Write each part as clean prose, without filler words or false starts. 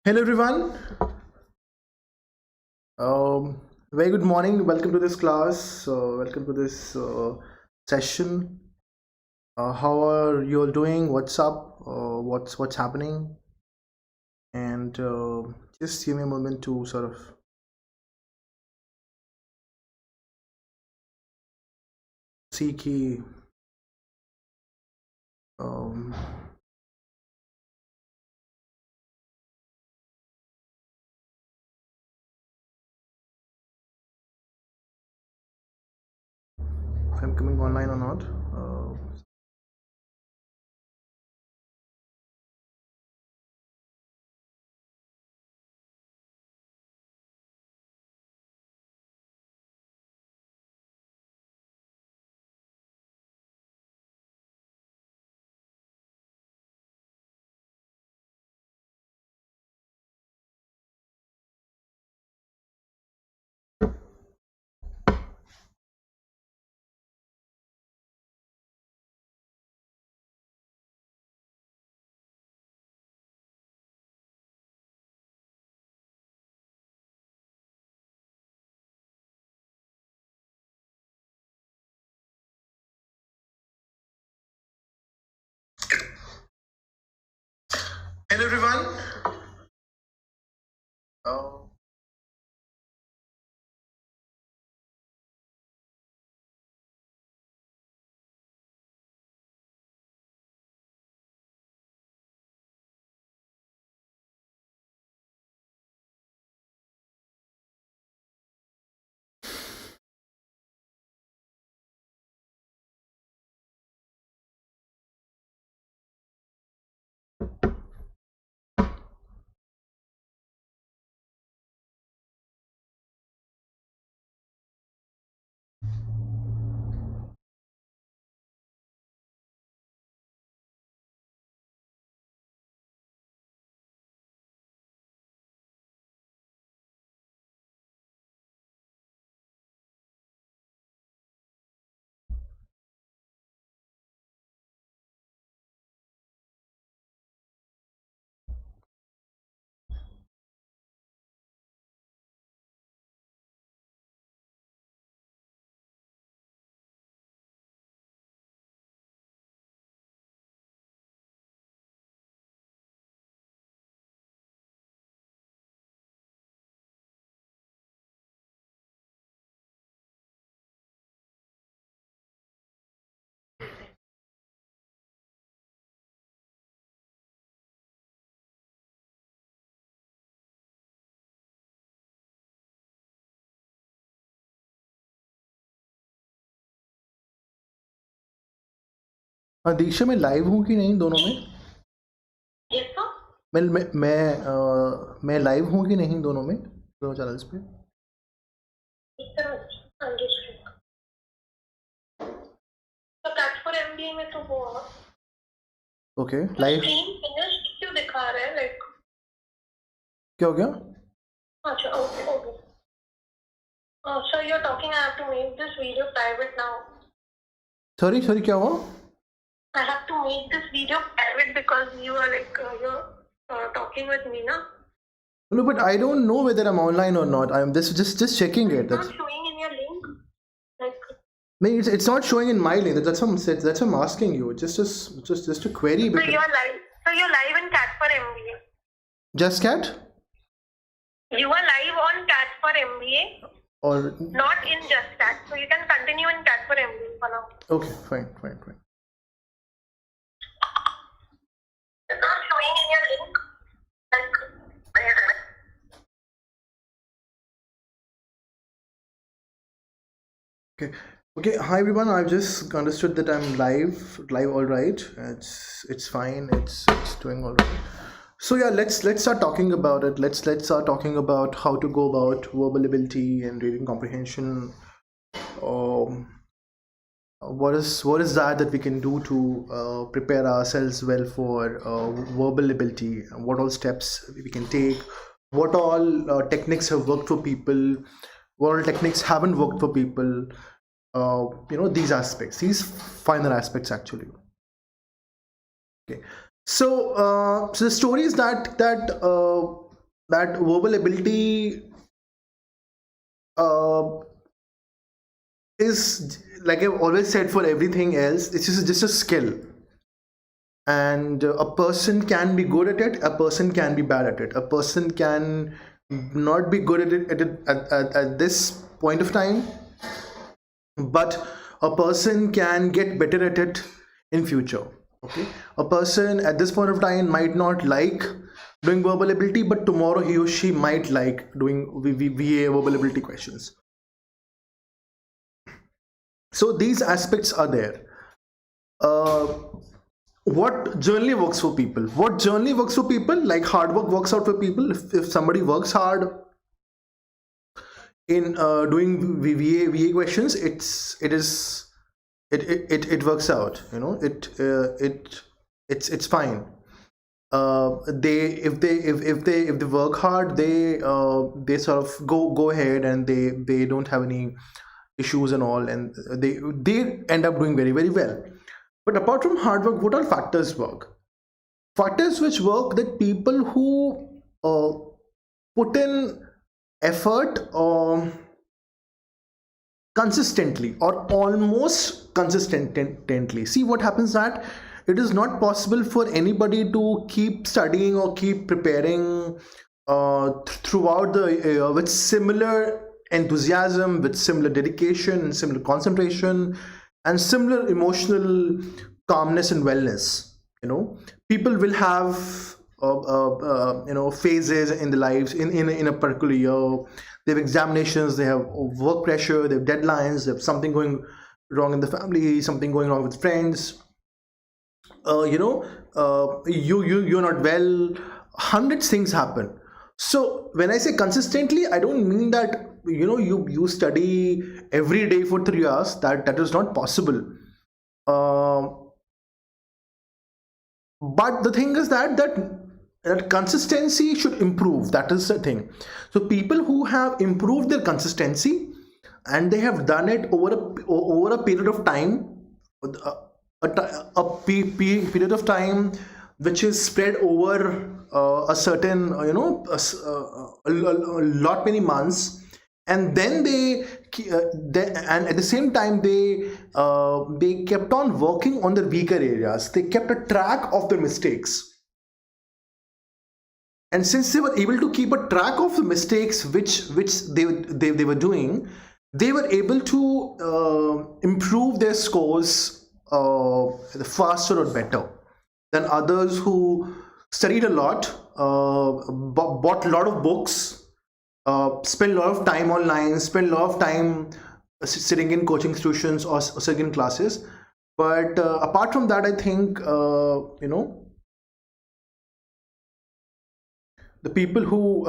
Hello everyone. Very good morning. Welcome to this class. Welcome to this session. How are you all doing? What's up? What's happening? And just give me a moment to sort of see key. Um, if I'm coming online or not. Hello everyone. दीक्षा मैं live हूँ कि नहीं दोनों में? Yes, sir. मैं live हूँ कि नहीं दोनों में, दोनों चैनल्स पे? इस तरह understood. तो CAT4MBA में तो वो ओके लाइव स्क्रीन फिनिश्ड क्यों दिखा रहा है लाइक क्या हो गया? अच्छा okay okay so you're talking I have to make this video private now. Sorry क्या हुआ? I have to make this video private because you are like you're talking with me na. No, but I don't know whether I'm online or not. I'm just checking it. It's not showing in your link. Like no, it's not showing in my link. That's what I'm asking you. Just a query. so you're live. So you're live in CAT4MBA. Just cat? You are live on CAT4MBA. Or not in just cat. So you can continue in CAT4MBA for now. okay, fine. It's not showing in your link. Okay. Hi everyone. I've just understood that I'm live. All right. It's fine. It's doing all right. So yeah, let's start talking about it. Let's start talking about how to go about verbal ability and reading comprehension. What is that we can do to prepare ourselves well for verbal ability? What all steps we can take? What all techniques have worked for people? What all techniques haven't worked for people? These aspects, these final aspects actually. Okay. So the stories that that verbal ability is, like I've always said, for everything else, it's just a skill. And a person can be good at it, a person can be bad at it, a person can not be good at this point of time, but a person can get better at it in future. Okay, a person at this point of time might not like doing verbal ability, but tomorrow he or she might like doing VA verbal ability questions. So these aspects are there. What generally works for people? What generally works for people? Like hard work works out for people. If somebody works hard in doing VA questions, it works out. You know, it's fine. If they work hard, they sort of go ahead, and they don't have any issues and all, and they end up doing very, very well. But apart from hard work, what are factors work? Factors which work, that people who put in effort consistently or almost consistently. See, what happens that it is not possible for anybody to keep studying or keep preparing throughout the year with similar enthusiasm, with similar dedication, similar concentration, and similar emotional calmness and wellness. You know, people will have phases in their lives in a particular year. They have examinations, they have work pressure, they have deadlines, they have something going wrong in the family, something going wrong with friends. You're not well. Hundreds things happen. So when I say consistently, I don't mean that you study every day for 3 hours. That is not possible. But the thing is that consistency should improve. That is the thing. So people who have improved their consistency, and they have done it over a period of time, period of time which is spread over a certain a lot many months, and then and at the same time they kept on working on the weaker areas. They kept a track of their mistakes, and since they were able to keep a track of the mistakes which they were doing, they were able to improve their scores faster or better than others who studied a lot, bought a lot of books, spent a lot of time online, spent a lot of time sitting in coaching institutions or sitting in classes. But apart from that, I think the people who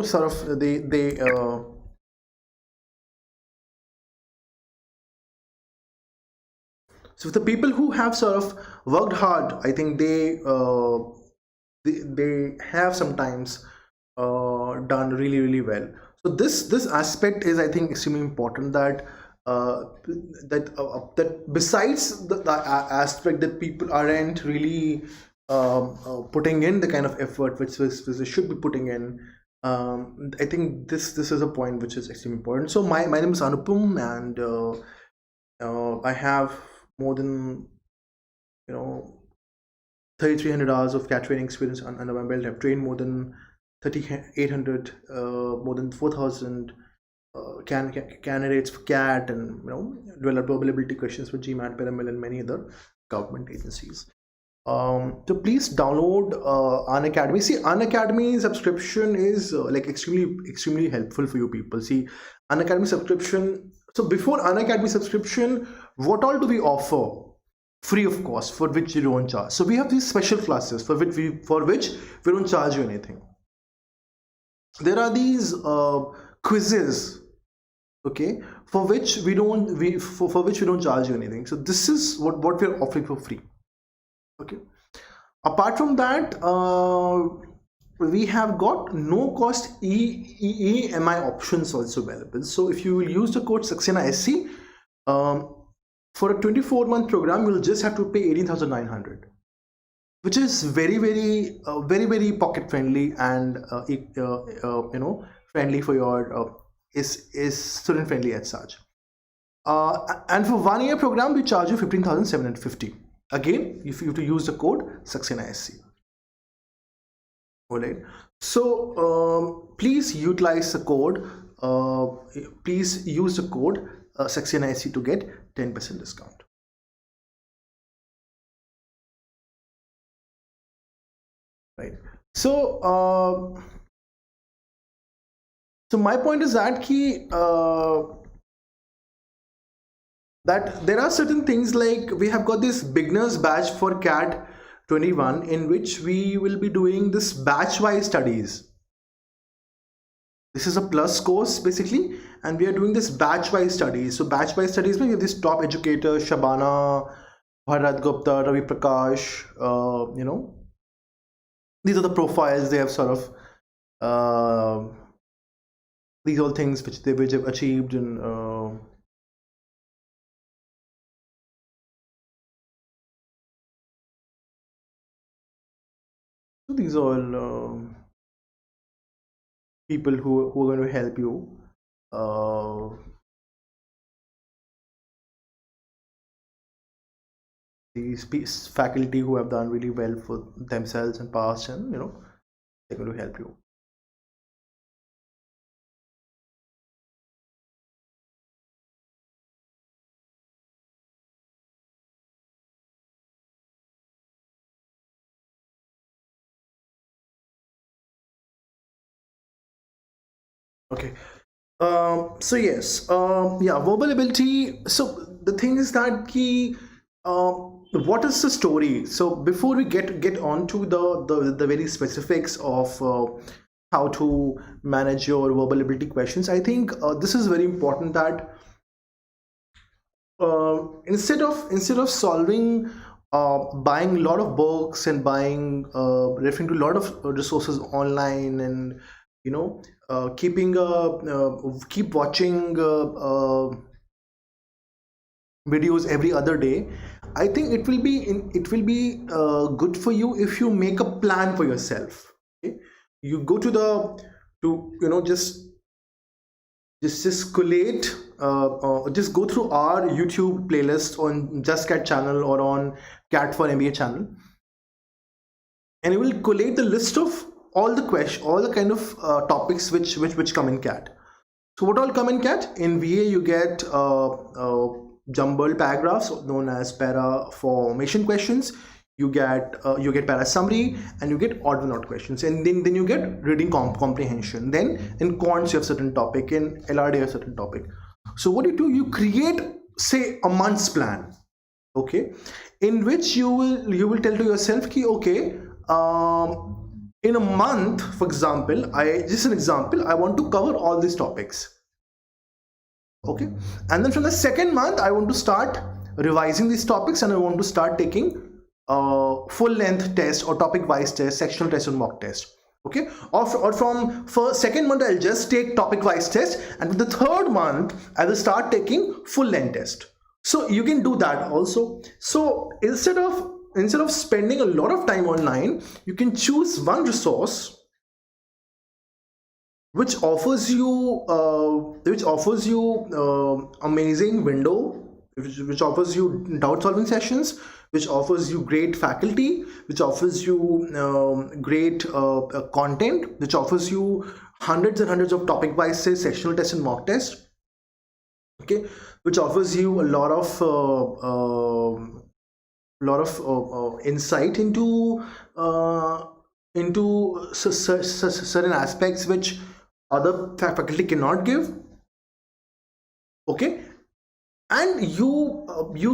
sort of they so the people who have sort of worked hard, I think they have sometimes done really, really well. So this aspect is, I think, extremely important, that that besides the aspect that people aren't really putting in the kind of effort which they should be putting in. I think this is a point which is extremely important. So my name is Anupam, and I have more than 3,300 hours of CAT training experience under my belt. I've trained more than 3,800, more than 4,000 candidates for CAT, and developed verbal ability questions for GMAT, Pyramid, and many other government agencies. So please download Unacademy. See, Unacademy subscription is like extremely helpful for you people. See, Unacademy subscription. So before Unacademy subscription, what all do we offer free of cost, for which you don't charge? So we have these special classes for which we don't charge you anything. There are these quizzes, okay, for which we don't charge you anything. So this is what we're offering for free. Okay. Apart from that, we have got no cost EMI options also available. So if you will use the code Saxena SC, for a 24-month program, you'll just have to pay 18,900. which is very pocket friendly and friendly for your is student friendly as such. And for 1 year program, we charge you 15,750. Again, if you have to use the code Saxena SC. Alright. So please utilize the code. Please use the code Saxena SC to get 10% discount. Right. So my point is that that there are certain things like we have got this beginners batch for CAT 21 in which we will be doing this batch-wise studies. This is a plus course basically, and we are doing this batch-wise studies. So batch-wise studies, we have this top educators, Shabana, Bharat Gupta, Ravi Prakash, these are the profiles they have sort of, these all things which they've achieved in so these are all people who are going to help you. These faculty who have done really well for themselves in past, and they're going to help you. Okay. So yes, yeah, verbal ability. So the thing is that what is the story? So before we get on to the very specifics of how to manage your verbal ability questions, I think this is very important that instead of solving buying a lot of books and buying referring to a lot of resources online and keep watching videos every other day, I think it will be good for you if you make a plan for yourself. Okay? You go to just collate just go through our YouTube playlist on Just Cat channel or on CAT4MBA channel, and you will collate the list of all the kind of topics which come in CAT. So what all come in CAT? In VA you get jumbled paragraphs known as para formation questions. You get para summary, and you get odd one out questions, and then you get reading comprehension. Then in quants you have certain topic, in LRD you have certain topic. So what you do, you create say a month's plan, okay, in which you will tell to yourself ki, okay, in a month, for example, just an example, I want to cover all these topics, okay, and then from the second month I want to start revising these topics, and I want to start taking full length test or topic wise test, sectional test or mock test, okay, or from second month I'll just take topic wise test, and the third month I will start taking full length test. So you can do that also. So instead of spending a lot of time online, you can choose one resource which offers you amazing window, which offers you doubt solving sessions, which offers you great faculty, which offers you great content, which offers you hundreds and hundreds of topic wise sectional tests and mock tests, okay, which offers you a lot of insight into certain aspects which other faculty cannot give, okay, and you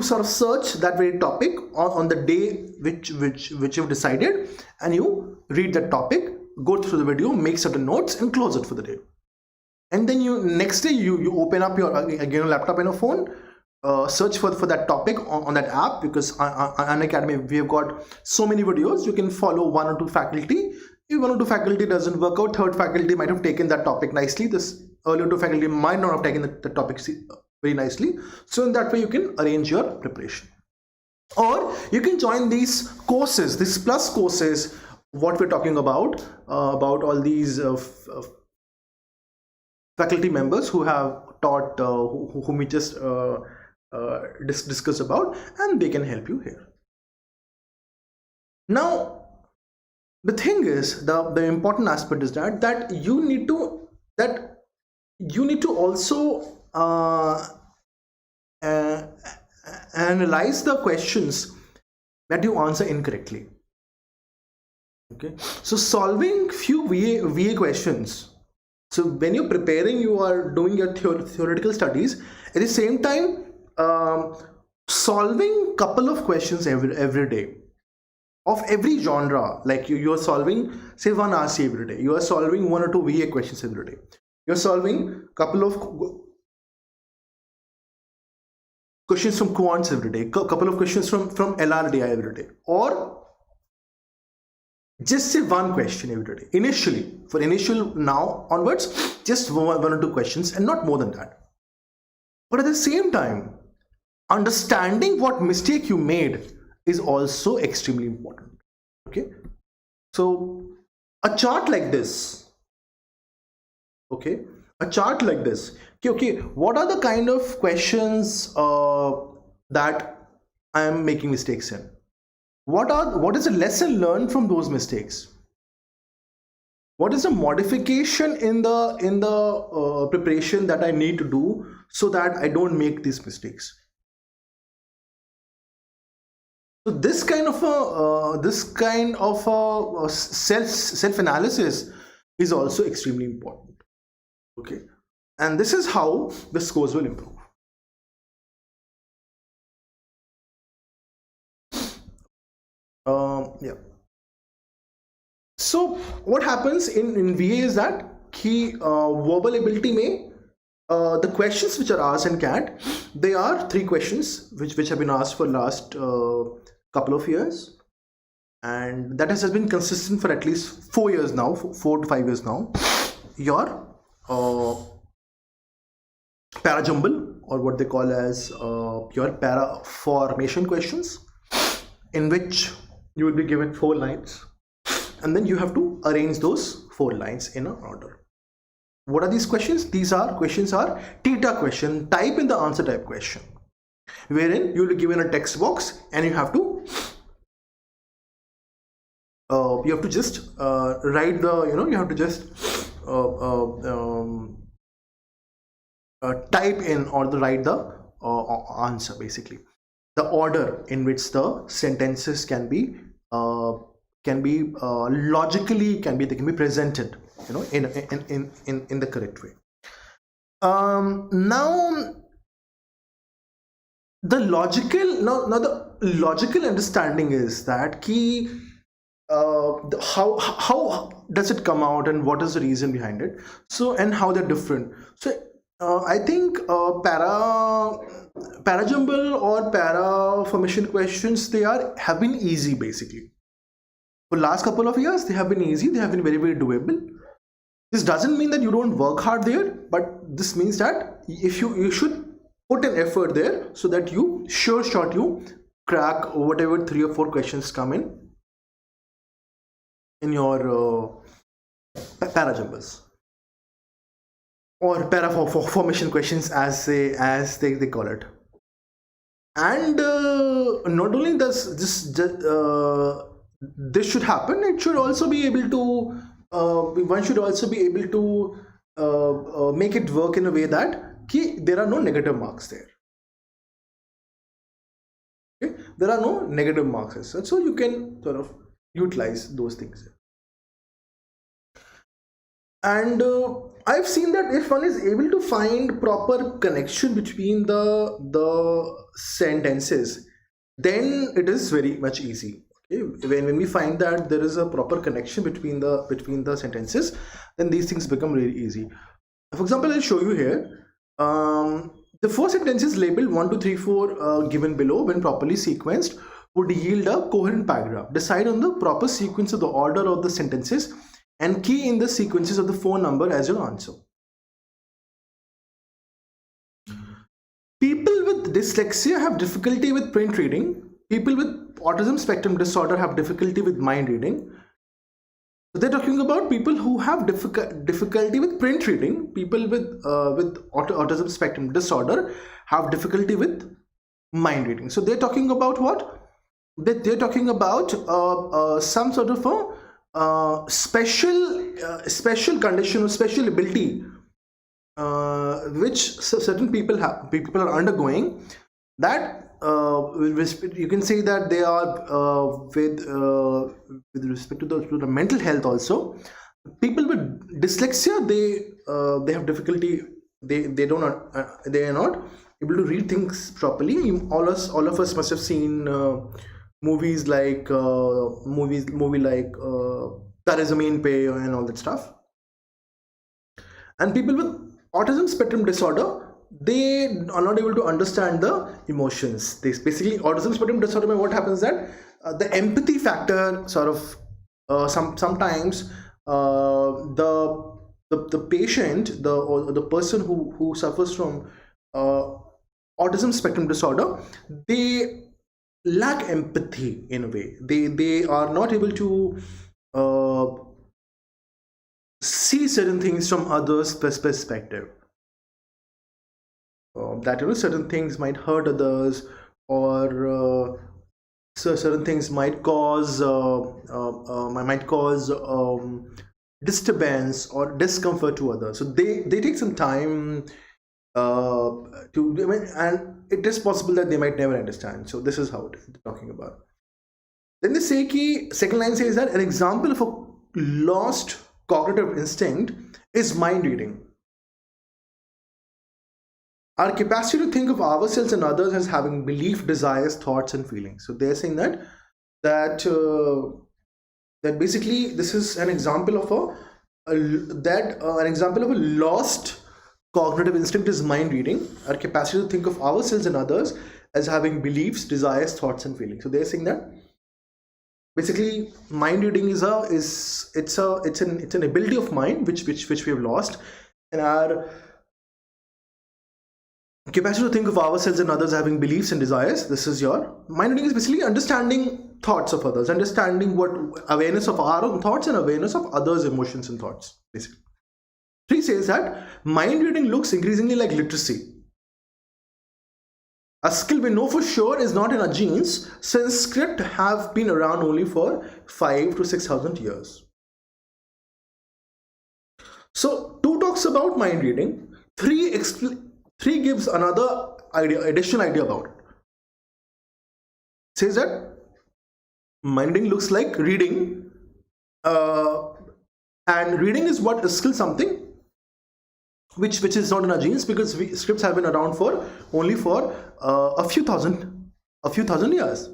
sort of search that very topic on the day which you've decided, and you read that topic, go through the video, make certain notes, and close it for the day. And then next day you open up your laptop and a phone, search for that topic on that app, because on Unacademy we have got so many videos. You can follow one or two faculty. If one or two faculty doesn't work out, third faculty might have taken that topic nicely. This earlier two faculty might not have taken the topic very nicely. So in that way you can arrange your preparation. Or you can join these courses, these plus courses, what we're talking about all these faculty members who have taught, whom we just discussed about, and they can help you here. Now, the thing is, the important aspect is that you need to also analyze the questions that you answer incorrectly. Okay, so solving few VA questions. So when you're preparing, you are doing your theoretical studies. At the same time, solving couple of questions every day of every genre. Like you are solving, say, one RC every day. You are solving 1 or 2 VA questions every day. You're solving couple of questions from quants every day, couple of questions from LRDI every day, or just say one question every day. Initially, for initial now onwards, just 1 or 2 questions and not more than that. But at the same time, understanding what mistake you made is also extremely important. Okay, so a chart like this, okay, what are the kind of questions that I am making mistakes in? What is the lesson learned from those mistakes? What is the modification in the preparation that I need to do so that I don't make these mistakes? So this kind of a self analysis is also extremely important. Okay, and this is how the scores will improve. Yeah. So what happens in VA is that verbal ability may the questions which are asked in CAT, they are 3 questions which have been asked for last couple of years, and that has been consistent for at least 4 years now, 4 to 5 years now. Your para jumble, or what they call as your para formation questions, in which you will be given 4 lines, and then you have to arrange those 4 lines in an order. What are these questions? These questions are theta question, type in the answer type question, wherein you will be given a text box and you have to just write the, you have to just type in or write the answer, basically the order in which the sentences can be logically they can be presented, in the correct way. Now the logical understanding is that how does it come out and what is the reason behind it, so, and how they're different. So I think para jumble or para formation questions, have been easy. Basically, for last couple of years they have been easy, they have been very, very doable. This doesn't mean that you don't work hard there, but this means that if you should put an effort there, so that you you crack whatever 3 or 4 questions come in your para jumbles or para formation questions, as they call it. And not only this should happen, it should also be able to one should also be able to make it work in a way that there are no negative marks there. Okay? There are no negative marks as such, so you can sort of utilize those things. And I've seen that if one is able to find proper connection between the sentences, then it is very much easy. Okay? When we find that there is a proper connection between the sentences, then these things become really easy. For example, I'll show you here. The 4 sentences labeled 1, 2, 3, 4 given below, when properly sequenced, would yield a coherent paragraph. Decide on the proper sequence of the order of the sentences and key in the sequences of the phone number as your answer. People with dyslexia have difficulty with print reading. people with autism spectrum disorder have difficulty with mind reading. So they're talking about people who have difficulty with print reading. People with autism spectrum disorder have difficulty with mind reading. So they're talking about what? They're talking about some sort of a special condition or special ability which certain people are undergoing, that you can say that they are with respect to the mental health also. People with dyslexia, they have difficulty. They are not able to read things properly. All of us must have seen movies like Tare Zameen Pe and all that stuff. And people with autism spectrum disorder, they are not able to understand the emotions. They basically, autism spectrum disorder, what happens that the empathy factor sort of sometimes the patient, the person who suffers from autism spectrum disorder, they lack empathy in a way. They are not able to see certain things from others' perspective. That certain things might hurt others, or so certain things might cause disturbance or discomfort to others. So they take some time and it is possible that they might never understand. So this is how they're talking about. Then they say ki, second line says that an example of a lost cognitive instinct is mind reading. Our capacity to think of ourselves and others as having belief, desires, thoughts, and feelings. So they're saying that basically this is an example of an example of a lost cognitive instinct is mind reading. Our capacity to think of ourselves and others as having beliefs, desires, thoughts, and feelings. So they're saying that basically mind reading is an ability of mind which we have lost, and our capacity to think of ourselves and others having beliefs and desires. This is your mind reading, is basically understanding thoughts of others, understanding what awareness of our own thoughts and awareness of others' emotions and thoughts. Basically, 3 says that mind reading looks increasingly like literacy. A skill we know for sure is not in our genes, since script have been around only for 5,000 to 6,000 years. So 2 talks about mind reading, 3 gives another additional idea about it. Says that mind reading looks like reading, and reading is what a skill, something which is not in our genes, because scripts have been around for only for a few thousand years.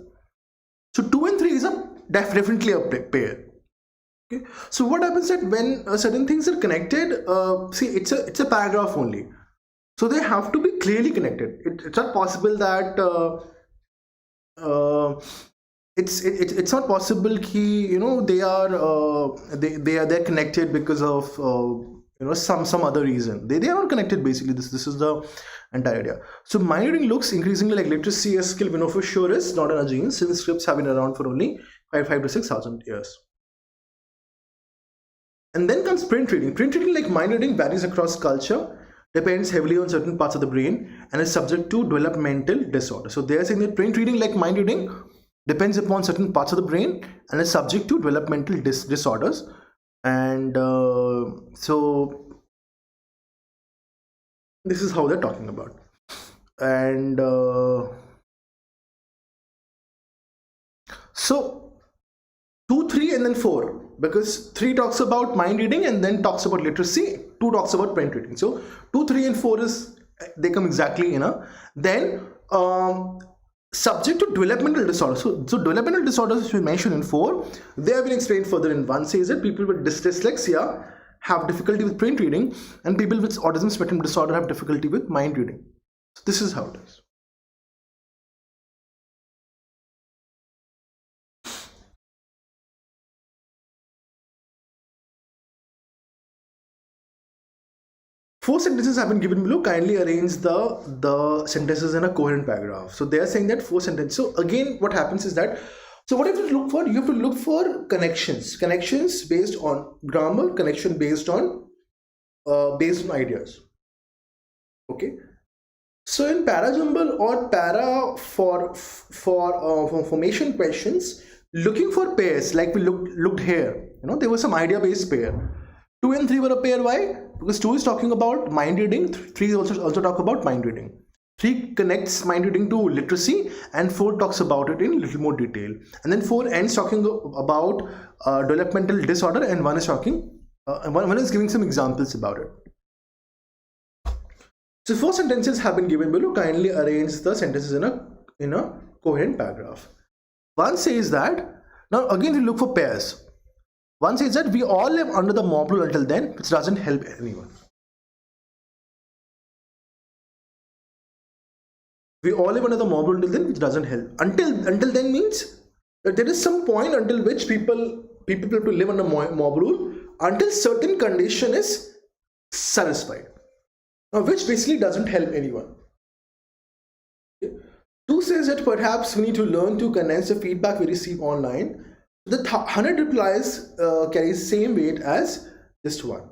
So 2 and 3 is definitely a pair. Okay. So what happens that when certain things are connected, see, it's a paragraph only. So they have to be clearly connected. It's not possible that it's not possible ki, they're connected because of some other reason. They are not connected. Basically, this is the entire idea. So mind reading looks increasingly like literacy, a skill we know for sure is not in our genes, since scripts have been around for only 5,000 to 6,000 years. And then comes print reading. Print reading, like mind reading, varies across culture, depends heavily on certain parts of the brain, and is subject to developmental disorder. So they are saying that print reading, like mind reading, depends upon certain parts of the brain and is subject to developmental disorders. And so this is how they're talking about. And so 2, 3, and then 4, because 3 talks about mind reading and then talks about literacy, 2 talks about print reading. So 2, 3, and 4 they come exactly in a then subject to developmental disorders. So developmental disorders, which we mentioned in 4, they have been explained further in 1. Says that people with dyslexia have difficulty with print reading, and people with autism spectrum disorder have difficulty with mind reading. So this is how it is. 4 sentences have been given below. Kindly arrange the sentences in a coherent paragraph. So they are saying that 4 sentences. So again, what happens is that, so what you have to look for? You have to look for connections based on grammar, connection based on ideas. Okay. So in para jumble or para for formation questions, looking for pairs, like we looked here. There was some idea based pair. 2 and 3 were a pair. Why? Because 2 is talking about mind reading, 3 also talk about mind reading. 3 connects mind reading to literacy, and 4 talks about it in little more detail. And then 4 ends talking about developmental disorder, and one is talking, one is giving some examples about it. So 4 sentences have been given below. Kindly arrange the sentences in a coherent paragraph. One says that, now again we look for pairs. One says that we all live under the mob rule until then, which doesn't help anyone. We all live under the mob rule until then, which doesn't help. Until then means that there is some point until which people have to live under mob rule until certain condition is satisfied. Now, which basically doesn't help anyone. 2 says that perhaps we need to learn to condense the feedback we receive online. The 100 replies carry same weight as just 1.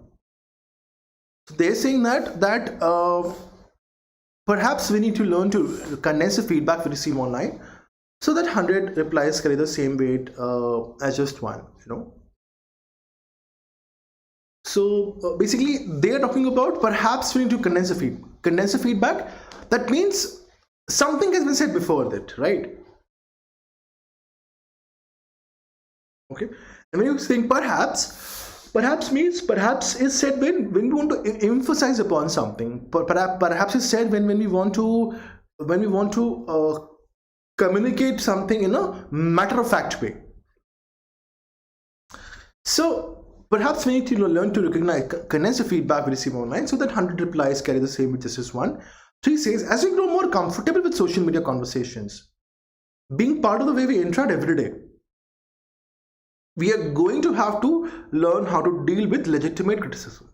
So they're saying that perhaps we need to learn to condense the feedback we receive online, so that 100 replies carry the same weight as just 1. So basically, they are talking about perhaps we need to condense the feedback. That means something has been said before that, right? Okay, and when you think perhaps means perhaps is said when we want to emphasize upon something. Perhaps is said when we want to communicate something in a matter-of-fact way. So perhaps we need to learn to condense the feedback we receive online, so that 100 replies carry the same weight as 1. 3 says, as we grow more comfortable with social media conversations, being part of the way we interact every day, we are going to have to learn how to deal with legitimate criticism.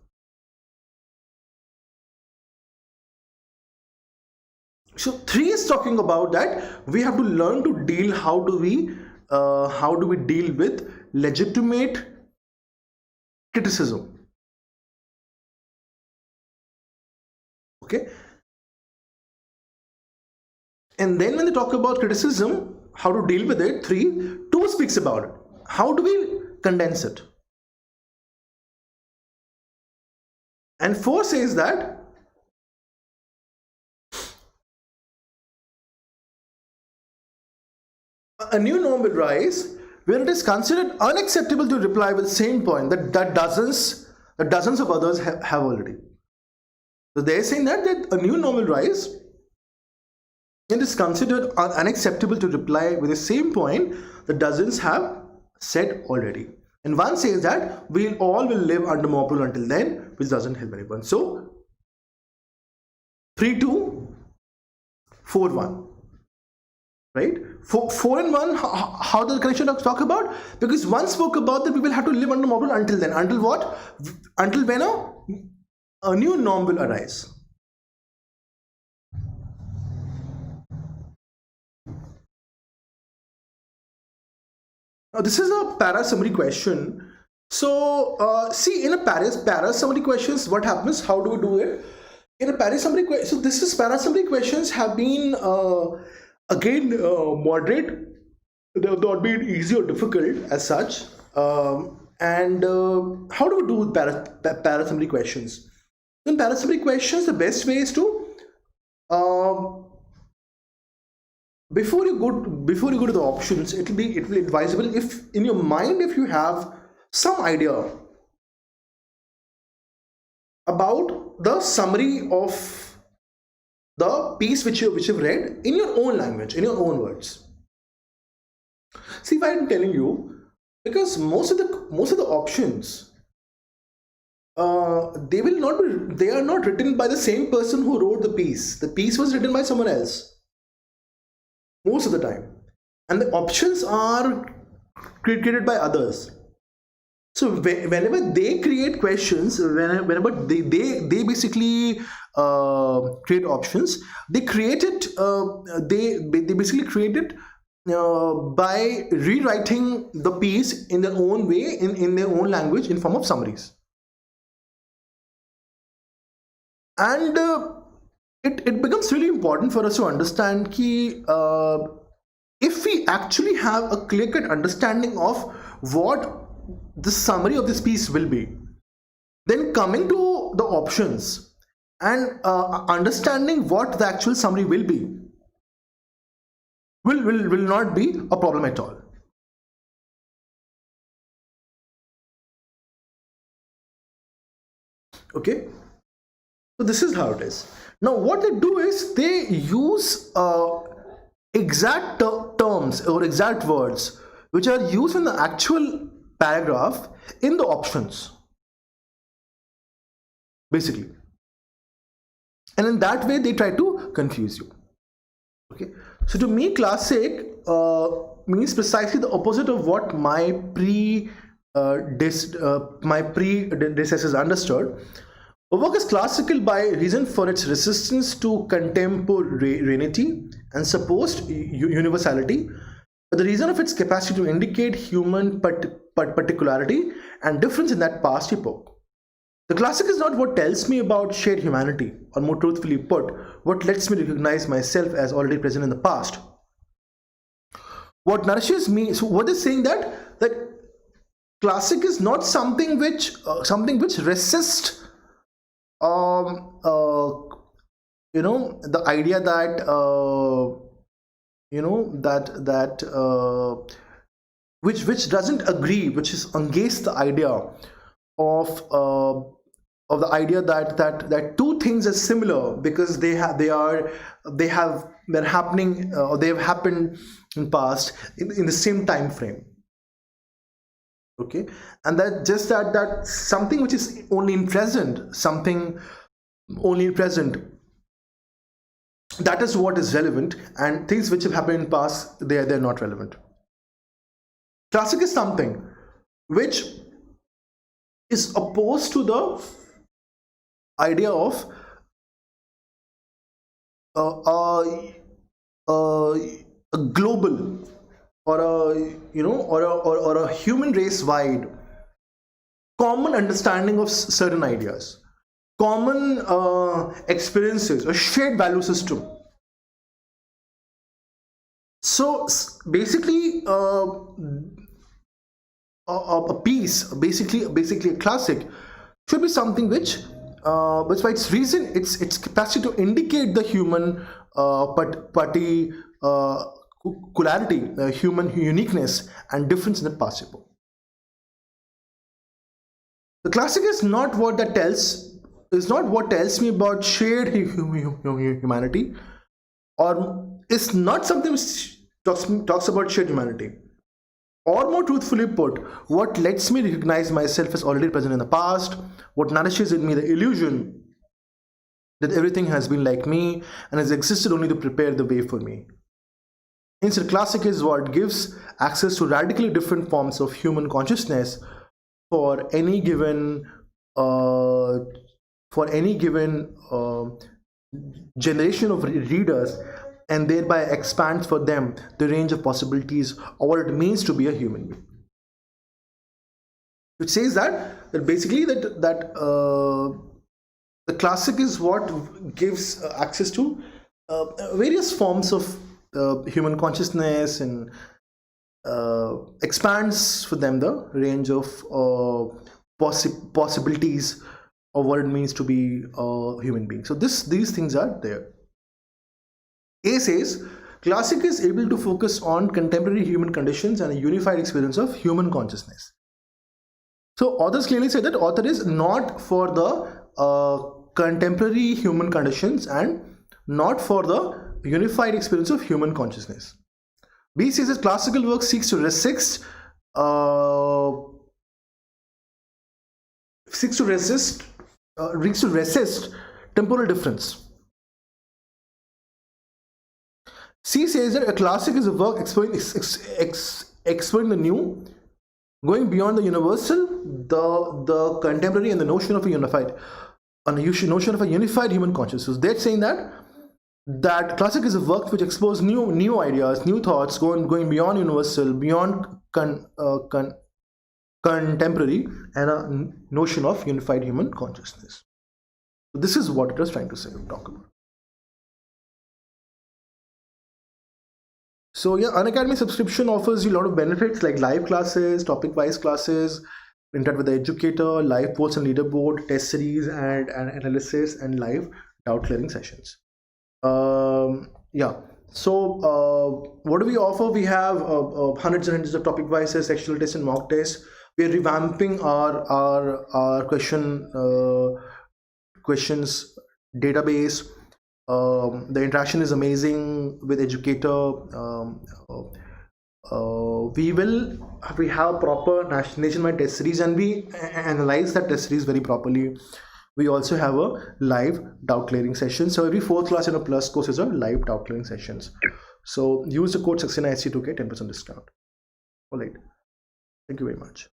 So 3 is talking about that we have to learn to deal. How do we deal with legitimate criticism? Okay. And then when they talk about criticism, how to deal with it, 2 speaks about it. How do we condense it? And 4 says that a new norm will rise where it is considered unacceptable to reply with the same point that dozens of others have already. So they're saying that a new norm will rise. It is considered unacceptable to reply with the same point that dozens have said already. And 1 says that we all will live under mob rule until then, which doesn't help anyone. So 3-2, 4-1, right? 4 and 1. How does the connection talk about? Because 1 spoke about that we will have to live under mob rule until then. Until what? Until when a new norm will arise. Now this is a para summary question. So see, in a para summary questions, what happens? How do we do it? In a para summary question, so this is para summary questions have been again moderate. They have not been easy or difficult as such. And how do we do para summary questions? In para summary questions, the best way is to before you go to the options, it will be advisable if in your mind, if you have some idea about the summary of the piece which you've read in your own language, in your own words. See, why I'm telling you, because most of the options they are not written by the same person who wrote the piece. The piece was written by someone else most of the time, and the options are created by others. So whenever they create questions, whenever they basically create options, they create it. They basically create it by rewriting the piece in their own way, in their own language, in form of summaries. And it becomes really important for us to understand ki, if we actually have a clear-cut understanding of what the summary of this piece will be, then coming to the options and understanding what the actual summary will be will not be a problem at all. Okay, so this is how it is. Now what they do is they use exact terms or exact words which are used in the actual paragraph in the options, basically, and in that way they try to confuse you. Okay, so to me, classic means precisely the opposite of what my predecessors understood. A work is classical by reason for its resistance to contemporaneity and supposed universality, but the reason of its capacity to indicate human particularity and difference in that past epoch. The classic is not what tells me about shared humanity, or more truthfully put, what lets me recognize myself as already present in the past. What nourishes me, so what is saying that classic is not something which resists the idea that which doesn't agree, which is against the idea of the idea that two things are similar because they have happened in past in the same time frame. Okay, and that just that something which is only in present, that is what is relevant, and things which have happened in past, they're not relevant. Classic is something which is opposed to the idea of a global or a human race wide common understanding of certain ideas, common experiences, a shared value system. So basically a piece, basically a classic, should be something which by its reason, its capacity to indicate the human particularity, human uniqueness and difference in the past epoch. The classic is not what tells me about shared humanity, or is not something which talks about shared humanity. Or more truthfully put, what lets me recognize myself as already present in the past, what nourishes in me the illusion that everything has been like me and has existed only to prepare the way for me. Instead, classic is what gives access to radically different forms of human consciousness for any given generation of readers, and thereby expands for them the range of possibilities of what it means to be a human being. It says that basically that the classic is what gives access to various forms of human consciousness and expands for them the range of possibilities of what it means to be a human being. So these things are there. A says, classic is able to focus on contemporary human conditions and a unified experience of human consciousness. So authors clearly say that author is not for the contemporary human conditions and not for the unified experience of human consciousness. B says that classical work seeks to resist temporal difference. C says that a classic is a work exploring the new Going beyond the universal, the contemporary, and the notion of a unified, notion of a unified human consciousness. They're saying that classic is a work which explores new ideas, new thoughts, going beyond universal, beyond contemporary, and a notion of unified human consciousness. So this is what it was trying to say, talk about. So yeah, Unacademy subscription offers you a lot of benefits like live classes, topic-wise classes, interact with the educator, live posts and leaderboard, test series and analysis, and live doubt clearing sessions. Yeah. So what do we offer? We have hundreds and hundreds of topic-wise sectional tests and mock tests. We are revamping our questions database. The interaction is amazing with educator. We have proper nationwide test series, and we analyze that test series very properly. We also have a live doubt clearing session. So every fourth class in a plus course is a live doubt clearing sessions. So use the code Saxena SC to get 10% discount. All right. Thank you very much.